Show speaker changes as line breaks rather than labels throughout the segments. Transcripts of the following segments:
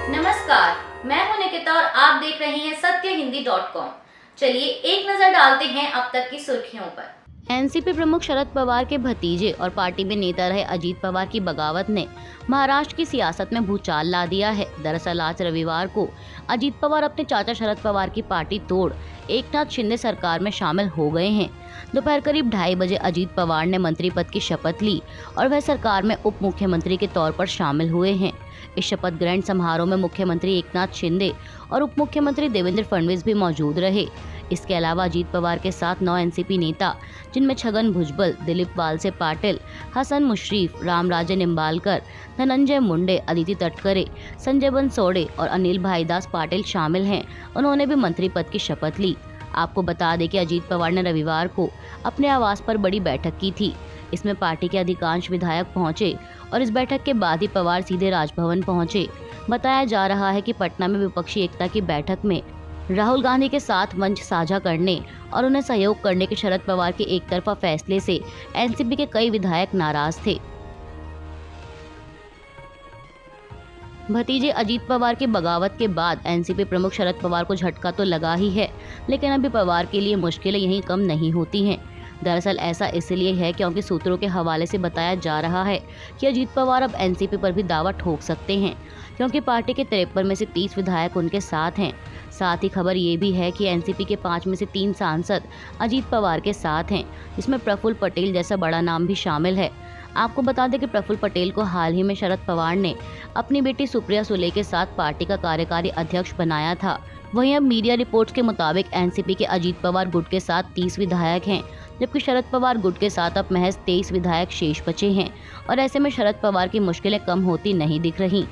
नमस्कार, मैं हूं निकिता और आप देख रहे हैं सत्यहिंदी.com। चलिए एक नजर डालते हैं अब तक की सुर्खियों पर। एनसीपी प्रमुख शरद पवार के भतीजे और पार्टी में नेता रहे अजीत पवार की बगावत ने महाराष्ट्र की सियासत में भूचाल ला दिया है। दरअसल आज रविवार को अजीत पवार अपने चाचा शरद पवार की पार्टी तोड़ एकनाथ शिंदे सरकार में शामिल हो गए हैं। दोपहर करीब 2:30 बजे अजीत पवार ने मंत्री पद की शपथ ली और वह सरकार में उप मुख्यमंत्री के तौर पर शामिल हुए हैं। इस शपथ ग्रहण समारोह में मुख्यमंत्री एकनाथ शिंदे और उप मुख्यमंत्री देवेंद्र फडणवीस भी मौजूद रहे। इसके अलावा अजीत पवार के साथ 9 एनसीपी नेता, जिनमें छगन भुजबल, दिलीप वालसे पाटिल, हसन मुश्रीफ, रामराजे निम्बालकर, धनंजय मुंडे, अदिति तटकरे, संजय बनसोड़े और अनिल भाईदास पाटिल शामिल हैं। उन्होंने भी मंत्री पद की शपथ ली। आपको बता दें कि अजीत पवार ने रविवार को अपने आवास पर बड़ी बैठक की थी। इसमें पार्टी के अधिकांश विधायक पहुंचे और इस बैठक के बाद ही पवार सीधे राजभवन पहुंचे। बताया जा रहा है कि पटना में विपक्षी एकता की बैठक में राहुल गांधी के साथ मंच साझा करने और उन्हें सहयोग करने के शरद पवार के एकतरफा फैसले से एनसीपी के कई विधायक नाराज थे। भतीजे अजीत पवार की बगावत के बाद एनसीपी प्रमुख शरद पवार को झटका तो लगा ही है, लेकिन अभी पवार के लिए मुश्किलें यहीं कम नहीं होती हैं। दरअसल ऐसा इसलिए है क्योंकि सूत्रों के हवाले से बताया जा रहा है कि अजीत पवार अब एनसीपी पर भी दावा ठोक सकते हैं, क्योंकि पार्टी के 53 में से 30 विधायक उनके साथ हैं। साथ ही खबर ये भी है कि एनसीपी के 5 में से 3 सांसद अजीत पवार के साथ हैं, जिसमें प्रफुल्ल पटेल जैसा बड़ा नाम भी शामिल है। आपको बता दें कि प्रफुल्ल पटेल को हाल ही में शरद पवार ने अपनी बेटी सुप्रिया सुले के साथ पार्टी का कार्यकारी अध्यक्ष बनाया था। वहीं अब मीडिया रिपोर्ट्स के मुताबिक एनसीपी के अजीत पवार गुट के साथ 30 विधायक हैं, जबकि शरद पवार गुट के साथ अब महज 23 विधायक शेष बचे हैं और ऐसे में शरद पवार की मुश्किलें कम होती नहीं दिख रही।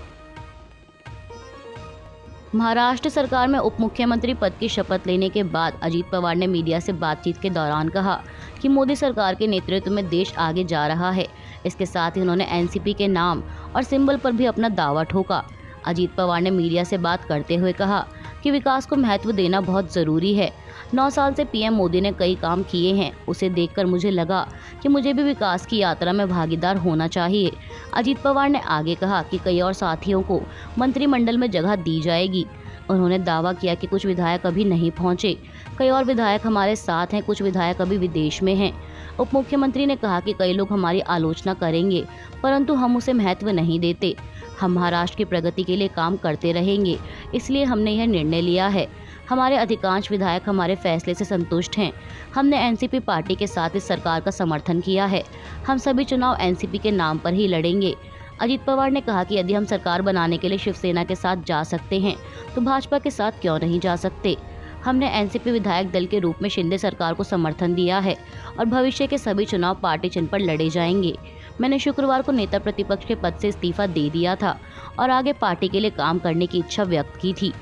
महाराष्ट्र सरकार में उप मुख्यमंत्री पद की शपथ लेने के बाद अजीत पवार ने मीडिया से बातचीत के दौरान कहा कि मोदी सरकार के नेतृत्व में देश आगे जा रहा है। इसके साथ ही उन्होंने एनसीपी के नाम और सिंबल पर भी अपना दावा ठोका। अजीत पवार ने मीडिया से बात करते हुए कहा कि विकास को महत्व देना बहुत ज़रूरी है। 9 साल से पीएम मोदी ने कई काम किए हैं, उसे देखकर मुझे लगा कि मुझे भी विकास की यात्रा में भागीदार होना चाहिए। अजीत पवार ने आगे कहा कि कई और साथियों को मंत्रिमंडल में जगह दी जाएगी। उन्होंने दावा किया कि कुछ विधायक अभी नहीं पहुंचे, कई और विधायक हमारे साथ हैं, कुछ विधायक अभी विदेश में हैं। उप मुख्यमंत्री ने कहा कि कई लोग हमारी आलोचना करेंगे, परंतु हम उसे महत्व नहीं देते। हम महाराष्ट्र की प्रगति के लिए काम करते रहेंगे, इसलिए हमने यह निर्णय लिया है। हमारे अधिकांश विधायक हमारे फैसले से संतुष्ट हैं। हमने एनसीपी पार्टी के साथ इस सरकार का समर्थन किया है। हम सभी चुनाव एनसीपी के नाम पर ही लड़ेंगे। अजीत पवार ने कहा कि यदि हम सरकार बनाने के लिए शिवसेना के साथ जा सकते हैं, तो भाजपा के साथ क्यों नहीं जा सकते। हमने एनसीपी विधायक दल के रूप में शिंदे सरकार को समर्थन दिया है और भविष्य के सभी चुनाव पार्टी चिन्ह पर लड़े जाएंगे। मैंने शुक्रवार को नेता प्रतिपक्ष के पद से इस्तीफा दे दिया था और आगे पार्टी के लिए काम करने की इच्छा व्यक्त की थी।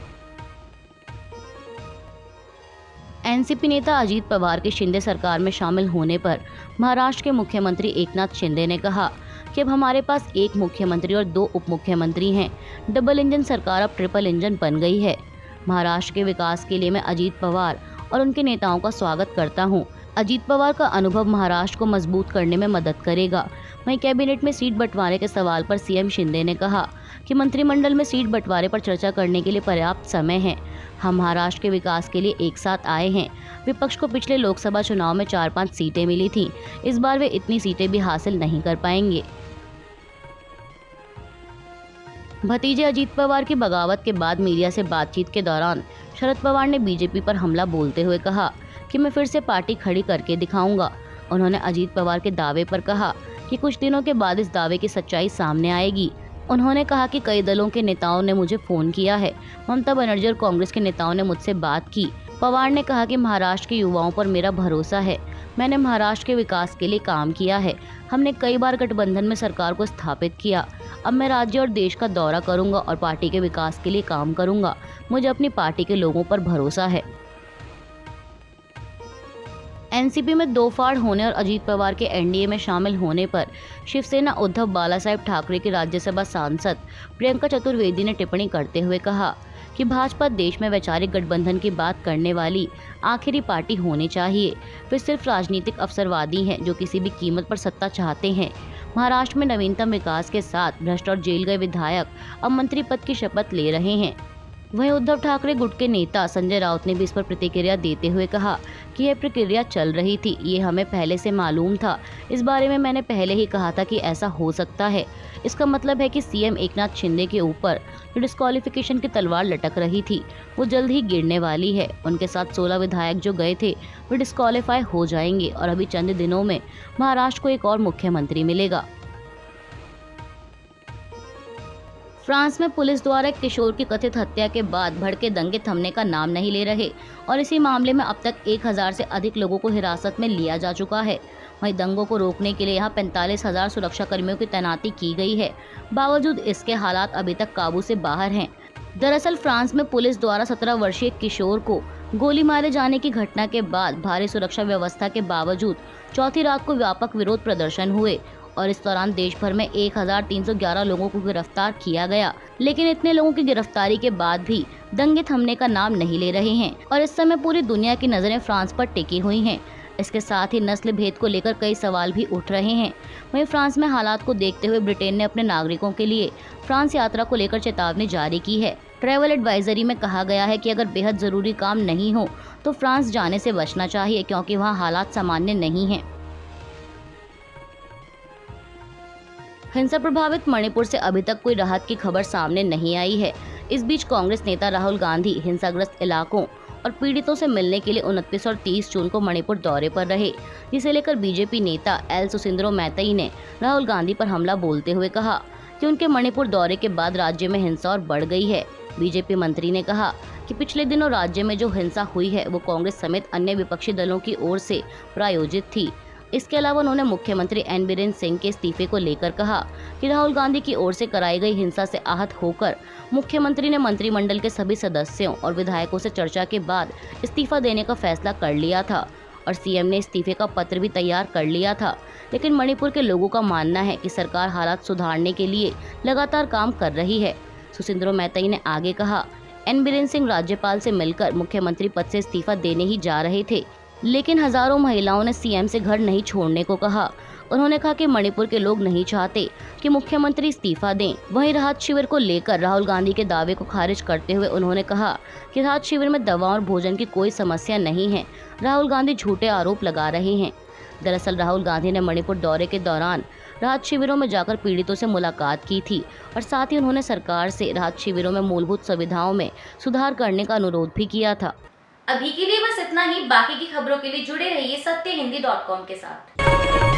एनसीपी नेता अजीत पवार के शिंदे सरकार में शामिल होने पर महाराष्ट्र के मुख्यमंत्री एकनाथ शिंदे ने कहा कि अब हमारे पास एक मुख्यमंत्री और 2 उप मुख्यमंत्री हैं। डबल इंजन सरकार अब ट्रिपल इंजन बन गई है। महाराष्ट्र के विकास के लिए मैं अजीत पवार और उनके नेताओं का स्वागत करता हूं। अजीत पवार का अनुभव महाराष्ट्र को मजबूत करने में मदद करेगा। वहीं कैबिनेट में सीट बंटवारे के सवाल पर सीएम शिंदे ने कहा कि मंत्रिमंडल में सीट बंटवारे पर चर्चा करने के लिए पर्याप्त समय है। हम महाराष्ट्र के विकास के लिए एक साथ आए हैं। विपक्ष को पिछले लोकसभा चुनाव में 4-5 सीटें मिली थीं। इस बार वे इतनी सीटें भी हासिल नहीं कर पाएंगे। भतीजे अजीत पवार की बगावत के बाद मीडिया से बातचीत के दौरान शरद पवार ने बीजेपी पर हमला बोलते हुए कहा कि मैं फिर से पार्टी खड़ी करके दिखाऊंगा। उन्होंने अजीत पवार के दावे पर कहा कि कुछ दिनों के बाद इस दावे की सच्चाई सामने आएगी। उन्होंने कहा कि कई दलों के नेताओं ने मुझे फोन किया है। ममता बनर्जी और कांग्रेस के नेताओं ने मुझसे बात की। पवार ने कहा कि महाराष्ट्र के युवाओं पर मेरा भरोसा है। मैंने महाराष्ट्र के विकास के लिए काम किया है। हमने कई बार गठबंधन में सरकार को स्थापित किया। अब मैं राज्य और देश का दौरा करूंगा और पार्टी के विकास के लिए काम करूंगा। मुझे अपनी पार्टी के लोगों पर भरोसा है। एनसीपी में 2 फाड़ होने और अजीत पवार के एनडीए में शामिल होने पर शिवसेना उद्धव बालासाहेब ठाकरे की राज्यसभा सांसद प्रियंका चतुर्वेदी ने टिप्पणी करते हुए कहा कि भाजपा देश में वैचारिक गठबंधन की बात करने वाली आखिरी पार्टी होनी चाहिए। वे सिर्फ राजनीतिक अवसरवादी हैं जो किसी भी कीमत पर सत्ता चाहते हैं। महाराष्ट्र में नवीनतम विकास के साथ भ्रष्ट और जेल गए विधायक अब मंत्री पद की शपथ ले रहे हैं। वहीं उद्धव ठाकरे गुट के नेता संजय राउत ने भी इस पर प्रतिक्रिया देते हुए कहा कि यह प्रक्रिया चल रही थी, ये हमें पहले से मालूम था। इस बारे में मैंने पहले ही कहा था कि ऐसा हो सकता है। इसका मतलब है कि सीएम एकनाथ शिंदे के ऊपर जो डिस्क्वालिफिकेशन की तलवार लटक रही थी वो जल्द ही गिरने वाली है। उनके साथ 16 विधायक जो गए थे वो डिस्क्वालीफाई हो जाएंगे और अभी चंद दिनों में महाराष्ट्र को एक और मुख्यमंत्री मिलेगा। फ्रांस में पुलिस द्वारा एक किशोर की कथित हत्या के बाद भड़के दंगे थमने का नाम नहीं ले रहे और इसी मामले में अब तक 1000 से अधिक लोगों को हिरासत में लिया जा चुका है। वहीं दंगों को रोकने के लिए यहां 45,000 सुरक्षा कर्मियों की तैनाती की गई है। बावजूद इसके हालात अभी तक काबू से बाहर हैं। दरअसल फ्रांस में पुलिस द्वारा 17 वर्षीय किशोर को गोली मारे जाने की घटना के बाद भारी सुरक्षा व्यवस्था के बावजूद चौथी रात को व्यापक विरोध प्रदर्शन हुए और इस दौरान देश भर में 1311 लोगों को गिरफ्तार किया गया। लेकिन इतने लोगों की गिरफ्तारी के बाद भी दंगे थमने का नाम नहीं ले रहे हैं और इस समय पूरी दुनिया की नजरें फ्रांस पर टिकी हुई हैं। इसके साथ ही नस्ल भेद को लेकर कई सवाल भी उठ रहे हैं। वहीं फ्रांस में हालात को देखते हुए ब्रिटेन ने अपने नागरिकों के लिए फ्रांस यात्रा को लेकर चेतावनी जारी की है। ट्रैवल एडवाइजरी में कहा गया है कि अगर बेहद जरूरी काम नहीं हो तो फ्रांस जाने से बचना चाहिए, क्योंकि वहाँ हालात सामान्य नहीं हैं। हिंसा प्रभावित मणिपुर से अभी तक कोई राहत की खबर सामने नहीं आई है। इस बीच कांग्रेस नेता राहुल गांधी हिंसाग्रस्त इलाकों और पीड़ितों से मिलने के लिए 29 और 30 जून को मणिपुर दौरे पर रहे, जिसे लेकर बीजेपी नेता एल सुसिंद्रो मैतई ने राहुल गांधी पर हमला बोलते हुए कहा कि उनके मणिपुर दौरे के बाद राज्य में हिंसा और बढ़ गई है। बीजेपी मंत्री ने कहा कि पिछले दिनों राज्य में जो हिंसा हुई है वो कांग्रेस समेत अन्य विपक्षी दलों की ओर से प्रायोजित थी। इसके अलावा उन्होंने मुख्यमंत्री एन बीरेन सिंह के इस्तीफे को लेकर कहा कि राहुल गांधी की ओर से कराई गई हिंसा से आहत होकर मुख्यमंत्री ने मंत्रिमंडल के सभी सदस्यों और विधायकों से चर्चा के बाद इस्तीफा देने का फैसला कर लिया था और सीएम ने इस्तीफे का पत्र भी तैयार कर लिया था। लेकिन मणिपुर के लोगों का मानना है कि सरकार हालात सुधारने के लिए लगातार काम कर रही है। सुसिंद्रो मैतई ने आगे कहा, एन बीरेन सिंह राज्यपाल से मिलकर मुख्यमंत्री पद से इस्तीफा देने ही जा रहे थे, लेकिन हजारों महिलाओं ने सीएम से घर नहीं छोड़ने को कहा। उन्होंने कहा कि मणिपुर के लोग नहीं चाहते कि मुख्यमंत्री इस्तीफा दें। वहीं राहत शिविर को लेकर राहुल गांधी के दावे को खारिज करते हुए उन्होंने कहा कि राहत शिविर में दवा और भोजन की कोई समस्या नहीं है। राहुल गांधी झूठे आरोप लगा रहे हैं। दरअसल राहुल गांधी ने मणिपुर दौरे के दौरान राहत शिविरों में जाकर पीड़ितों से मुलाकात की थी और साथ ही उन्होंने सरकार से राहत शिविरों में मूलभूत सुविधाओं में सुधार करने का अनुरोध भी किया था।
अभी के लिए बस इतना ही। बाकी की खबरों के लिए जुड़े रहिए सत्यहिंदी.com के साथ।